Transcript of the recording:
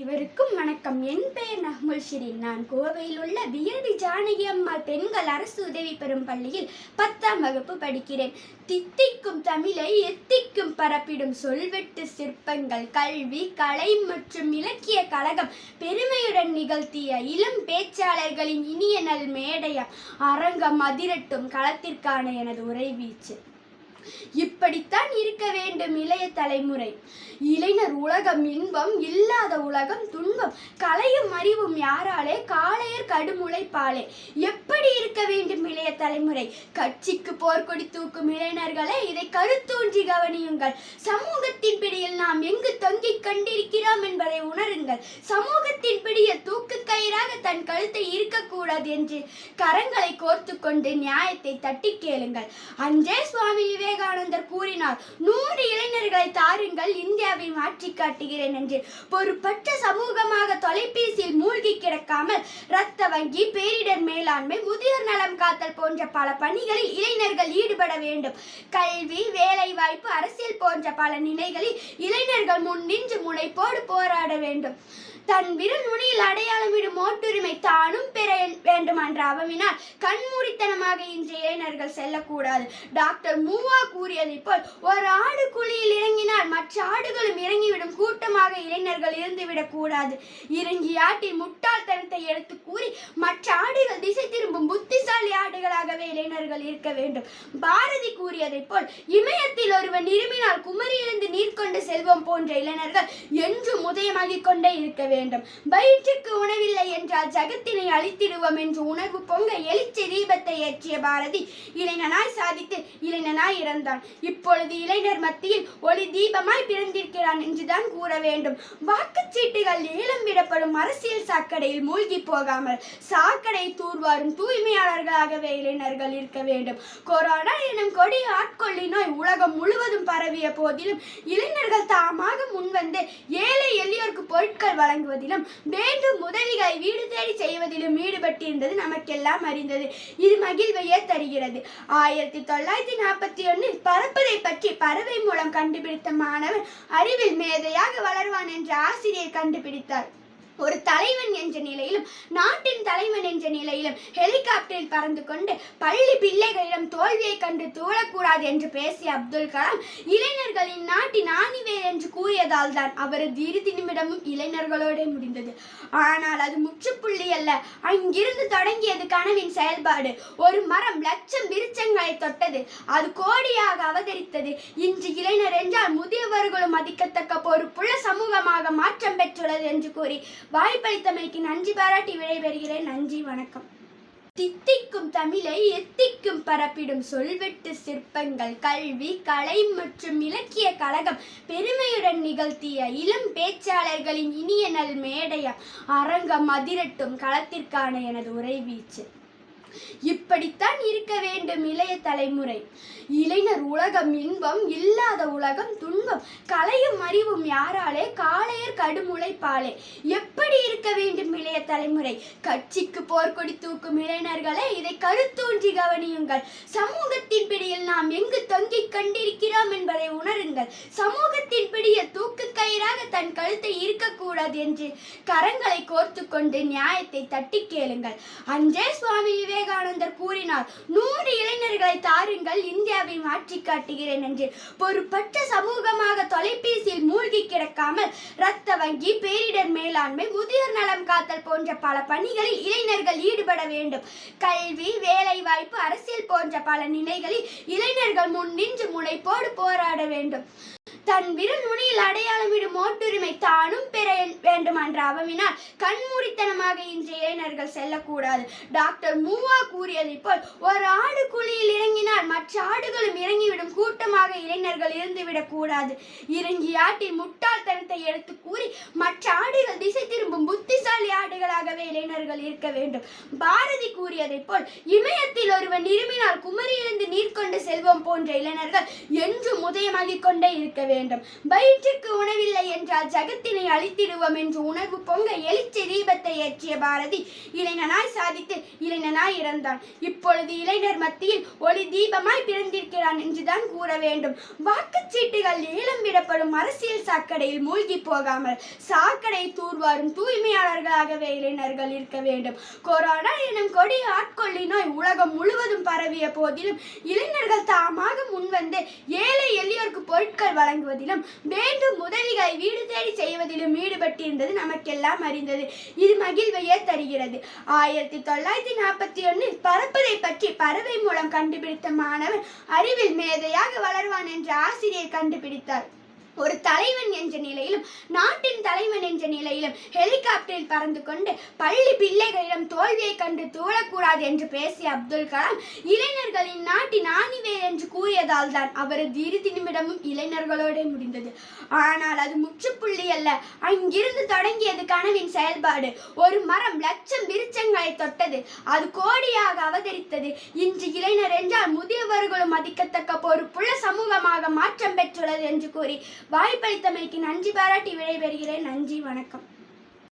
அனைவருக்கும் வணக்கம். என் பெயர் நஹ்முல் ஷிரீன். நான் கோவையில் உள்ள பிஎல்வி ஜானகி அம்மாள் பெண்கள் அரசு உதவி பெறும் பள்ளியில் 10ஆம் வகுப்பு படிக்கிறேன். தித்திக்கும் தமிழை எத்திக்கும் பரப்பிடும் சொல்வெட்டு சிற்பங்கள் கல்வி கலை மற்றும் இலக்கிய கழகம் பெருமையுடன் நிகழ்த்திய இளம் பேச்சாளர்களின் இனிய நல் மேடையம் அரங்கம் அதிரட்டும் களத்திற்கான எனது உரை வீச்சு. இப்படித்தான் இருக்க வேண்டும் இளைய தலைமுறை. இளைஞர் உலகம் இன்பம், இல்லாத உலகம் துன்பம், கலையும் அறிவும் யாராலே, காளையர் கடுமுளைப்பாலே. எப்படி இருக்க வேண்டும் இளைய தலைமுறை? கட்சிக்கு போர்க்கொடி தூக்கும் இளைஞர்களே, இதை கருத்தூன்றி கவனியுங்கள். சமூகத்தின் பிடியில் நாம் எங்கு தொங்கிக் கண்டிருக்கிறோம் என்பதை உணருங்கள். சமூகத்தின் பிடியில் தூக்கு கயிறாக தன் கழுத்தை இருக்கக்கூடாது என்று கரங்களை கோர்த்து கொண்டு நியாயத்தை தட்டி கேளுங்கள். அஞ்சே சுவாமி விவேகானந்தர் கூறினார், 100 இளைஞர்களை தாருங்கள், இந்தியாவை மாற்றி காட்டுகிறேன் என்று. பொறுப்பற்ற சமூகமாக தொலைபேசியில் மூழ்கி கிடக்காமல் இரத்த வங்கி, பேரிடர் மேலாண்மை, முதியோர் நலம் காத்தல் போன்ற பல பணிகளில் இளைஞர்கள் ஈடுபட வேண்டும். கல்வி, வேலை வாய்ப்பு, அரசியல் போன்ற பல நிலைகளில் இளைஞர்கள் முன் நின்று முனைப்போடு போராட வேண்டும். தன் விரல் நுனியில் அடையாளமிடும் ஓட்டுரிமை தானும் பெற வேண்டும் என்ற அவவினால் கண்மூடித்தனமாக இன்றைய இளைஞர்கள் செல்லக்கூடாது. டாக்டர் மூவா கூறியதை போல், ஒரு ஆடு குழியில் இறங்கினால் மற்ற ஆடுகளும் இறங்கிவிடும் கூட்டமாக இளைஞர்கள் இருந்துவிடக் கூடாது. இறங்கி ஆட்டின் முட்டாள்தனத்தை எடுத்து கூறி மற்ற ஆடுகள் திசை திரும்பும் புத்திசாலி ஆடுகளாகவே இளைஞர்கள் இருக்க வேண்டும். பாரதி கூறியதை போல், இமயத்தில் ஒருவன் இருமினால் குமரியிலிருந்து நீர் கொண்டு செல்வம் போன்ற இளைஞர்கள் என்றும் உதயமாகிக் கொண்டே இருக்க வேண்டும். வயிற்றுக்கு உணவில்லை என்றால் ஜகத்தினை அழித்திடுவோம் என்று உணர்வு பொங்க எழுச்சி தீபத்தை ஏற்றிய பாரதி இளைஞனாய் சாதித்து இளைஞனாய் இறந்தான். இப்பொழுது இளைஞர் மத்தியில் ஒளி தீபமாய் பிறந்திருக்கிறான் என்றுதான் கூற வேண்டும். வாக்குச்சீட்டுகள் ஏலம் விடப்படும் அரசியல் சாக்கடையில் மூழ்கி போகாமல் சாக்கடை தூர்வாரும் தூய்மையாளர்களாகவே இளைஞர்கள் இருக்க வேண்டும். கொரோனா எனும் கொடிய ஆட்கொள்ளி நோய் உலகம் முழுவதும் பரவிய போதிலும் இளைஞர்கள் தாமாக முன்வந்து ஏழை எளியோருக்கு பொருட்கள் வழங்க வேண்டும் உதவிகளை வீடு தேடி செய்வதிலும் ஈடுபட்டிருந்தது நமக்கெல்லாம் அறிந்தது. இது மகிழ்வையே தருகிறது. 1941 பறப்பதை பற்றி பறவை மூலம் கண்டுபிடித்த மாணவன் அறிவில் மேதையாக வளர்வான் என்று ஆசிரியர் கண்டுபிடித்தார். ஒரு தலைவன் என்ற நிலையிலும் நாட்டின் தலைவன் என்ற நிலையிலும் ஹெலிகாப்டரில் பறந்து கொண்டு பள்ளி பிள்ளைகளிடம் தோல்வியை கண்டு தூழக்கூடாது என்று பேசிய அப்துல் கலாம் இளைஞர்களின் நாட்டின் ஆணிவேர் என்று கூறியதால் தான் அவரது இறுதி நிமிடமும் இளைஞர்களோடு முடிந்தது. ஆனால் அது முற்றுப்புள்ளி அல்ல. அங்கிருந்து தொடங்கியது கனவின் செயல்பாடு. ஒரு மரம் லட்சம் விருட்சங்களை தொட்டது, அது கோடியாக அவதரித்தது. இன்று இளைஞர் என்றால் முதியவர்களும் மதிக்கத்தக்க பொறுப்புள்ள சமூகமாக மாற்றம் பெற்றுள்ளது என்று கூறி வாய்ப்பளித்தமைக்கு நன்றி பாராட்டி விடைபெறுகிறேன். நன்றி, வணக்கம். தித்திக்கும் தமிழை எத்திக்கும் பரப்பிடும் சொல்வெட்டு சிற்பங்கள் கல்வி கலை மற்றும் இலக்கிய கழகம் பெருமையுடன் நிகழ்த்திய இளம் பேச்சாளர்களின் இனிய நல் மேடையம் அரங்கம் அதிரட்டும் களத்திற்கான எனது உரை வீச்சு. இப்படித்தான் இருக்க வேண்டும் இளைய தலைமுறை. இளைஞர் உலகம் இன்பம், இல்லாத உலகம் துன்பம், கலையும் அறிவும் யாராலே, காளையர் கடுமுளைப்பாலே. எப்படி இருக்க வேண்டும் இளைய தலைமுறை? கட்சிக்கு போர்க்கொடி தூக்கும் இளைஞர்களே, இதை கருத்தூன்றி கவனியுங்கள். சமூகத்தின் பிடியில் நாம் எங்கு தொங்கிக் கண்டிருக்கிறோம் என்பதை உணருங்கள். சமூகத்தின் பிடியில் தூக்கு கயிறாக தன் கழுத்தை இருக்கக்கூடாது என்று கரங்களை கோர்த்து கொண்டு நியாயத்தை தட்டி கேளுங்கள். அஞ்சே சுவாமி விவேகானந்தர் கூறினார், 100 இளைஞர்களை தாருங்கள், இந்தியாவை மாற்றி காட்டுகிறேன் என்று. பொறுப்பற்ற சமூகமாக தொலைபேசியில் மூழ்கி கிடக்காமல் இரத்த வங்கி, பேரிடர் மேலாண்மை, முதியோர் நலம் காத்தல் போன்ற பல பணிகளில் இளைஞர்கள் ஈடுபட வேண்டும். கல்வி, வேலை வாய்ப்பு, அரசியல் போன்ற பல நிலைகளில் இளைஞர்கள் முன் நின்று முனைப்போடு போராட வேண்டும். தன் விரல் நுனியில் அடையாளமிடும் ஓட்டுரிமை தானும் பெற வேண்டும் என்ற அவவினால் கண்மூடித்தனமாக இன்றைய இளைஞர்கள் செல்லக்கூடாது. டாக்டர் மூவா கூறியதை போல், ஒரு ஆடு குழியில் இறங்கினால் மற்ற ஆடுகளும் இறங்கிவிடும் கூட்டமாக இளைஞர்கள் இருந்துவிடக் கூடாது. இறங்கி ஆட்டின் முட்டாள்தனத்தை எடுத்து கூறி மற்ற ஆடுகள் திசை திரும்பும் புத்திசாலி ஆடுகள் உடைமையாளர்களாகவே இளைஞர்கள் இருக்க வேண்டும். பாரதி கூறியதைப் போல் இமயத்தில் ஒருவன் இருமினால் குமரியிலிருந்து நீர் கொண்டு செல்வோம் போன்ற இளைஞர்கள் என்றும் உதயமாகிக் கொண்டே இருக்க வேண்டும். வயிற்றுக்கு உணவில்லை என்றால் ஜகத்தினை அழித்திடுவோம் என்று உணர்வு பொங்க எழுச்சி தீபத்தை ஏற்றிய பாரதி இளைஞனாய் சாதித்து இளைஞனாய் இறந்தான். இப்பொழுது இளைஞர் மத்தியில் ஒளி தீபமாய் பிறந்திருக்கிறான் என்றுதான் கூற வேண்டும். வாக்குச்சீட்டுகள் ஏலம் விடப்படும் அரசியல் சாக்கடையில் மூழ்கி போகாமல் சாக்கடை தூர்வாரும் தூய்மையாளர்களாகவே இளைஞர்கள் இருக்க வேண்டும். கொரோனா எனும் கொடிய ஆட்கொள்ளி நோய் உலகம் முழுவதும் பரவிய போதிலும் இளைஞர்கள் தாமாக முன்வந்து ஏழை எளியோருக்கு பொருட்கள் வழங்குவதிலும் வேண்டும் உதவிகளை வீடு தேடி செய்வதிலும் ஈடுபட்டிருந்தது நமக்கெல்லாம் அறிந்தது. இது மகிழ்வையே தருகிறது. 1941 பறப்பதை பற்றி பறவை மூலம் கண்டுபிடித்த மாணவன் அறிவில் மேதையாக வளர்வான் என்ற ஆசிரியர் கண்டுபிடித்தார். ஒரு தலைவன் என்ற நிலையிலும் நாட்டின் தலைவன் என்ற நிலையிலும் ஹெலிகாப்டரில் பறந்து கொண்டு பள்ளி பிள்ளைகளிடம் தோல்வியை கண்டு தூழக்கூடாது என்று பேசிய அப்துல் கலாம் இளைஞர்களின் நாட்டின் ஆணிவேர் என்று கூறியதால் தான் அவரது இறுதி நிமிடமும் இளைஞர்களோட முடிந்தது. ஆனால் அது முற்றுப்புள்ளி அல்ல. அங்கிருந்து தொடங்கியது கனவின் செயல்பாடு. ஒரு மரம் லட்சம் விருட்சங்களை தொட்டது. அது கோடியாக அவதரித்தது. இன்று இளைஞர் என்றால் முதியவர்களும் மதிக்கத்தக்க பொறுப்புள்ள சமூகமாக மாற்றம் பெற்றுள்ளது என்று கூறி வாய்ப்பளித்தமைக்கு நன்றி பாராட்டி விடைபெறுகிறேன். நன்றி, வணக்கம்.